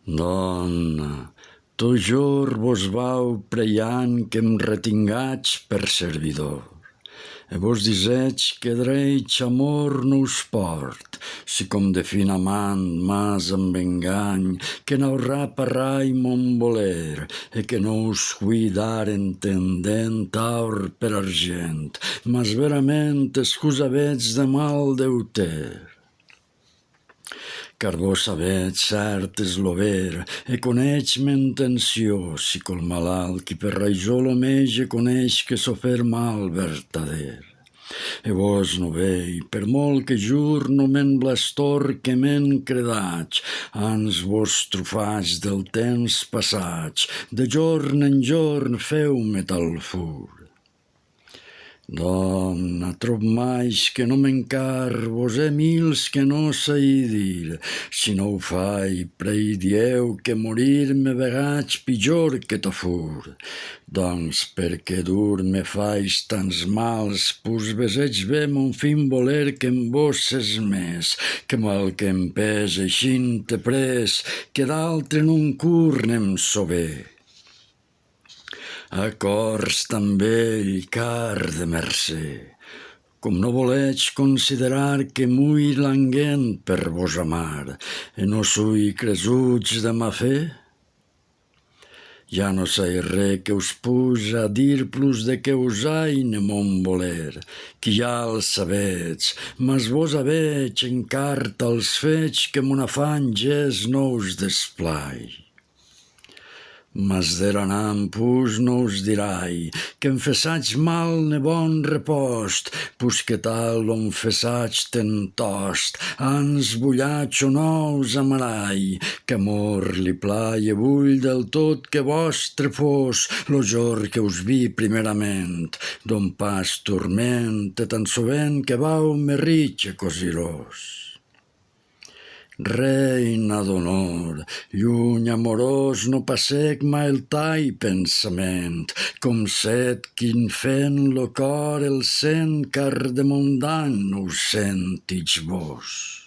Dona, tojor vos vau preiant que em retingats per servidor, e vos dissetz que dretz amor no us port, si com de fin amant mas amb engany, que n'aurà parrai mon voler, e que no us cuidar entendent aur per argent, mas verament excusavets de mal deu ter. Car vos sabetz cert és lo ver, e coneix m'entenció, si col malalt qui per raisó lo mege coneix que s'ho fer mal vertader. E vos no vei, per molt que jur no me'n blastor que me'n credatz, ans vos trufats del temps passats, de jorn en jorn feu-me tal fur. Dona, trop mais que no m'encar, vos he mils que no sei dir, si no ho fai, prei dieu que morir me vegats pitjor que to fur. Doncs perquè dur me fais tants mals, pus veseig bé mon fin voler que en vos ses més, que mal que em pes eixint te pres, que d'altre non curnem so bé. Acords tan vell car de mercè, com no voleig considerar que mui languent per vos amar, e no sui cresuts de ma fe? Ja no sei re que us puja a dir plus de que us haine mon voler, que ja el sabetz, mas vos aveig encar tals fets que mon afany ges no us desplai. Mas deranam pus no us dirai, que em fessatz mal ne bon repost, pus que tal on fessatz ten tost, ans bullatz o no us amarai, que amor li plai e vull del tot que vostre fos, lo jor que us vi primerament, don pas turment, e tan sovent que vau me riche cosirós. Reina d'honor, lluny amorós no passec mai el tai pensament, com set quin fent lo cor el sent car de mondant no ho sentitz vos.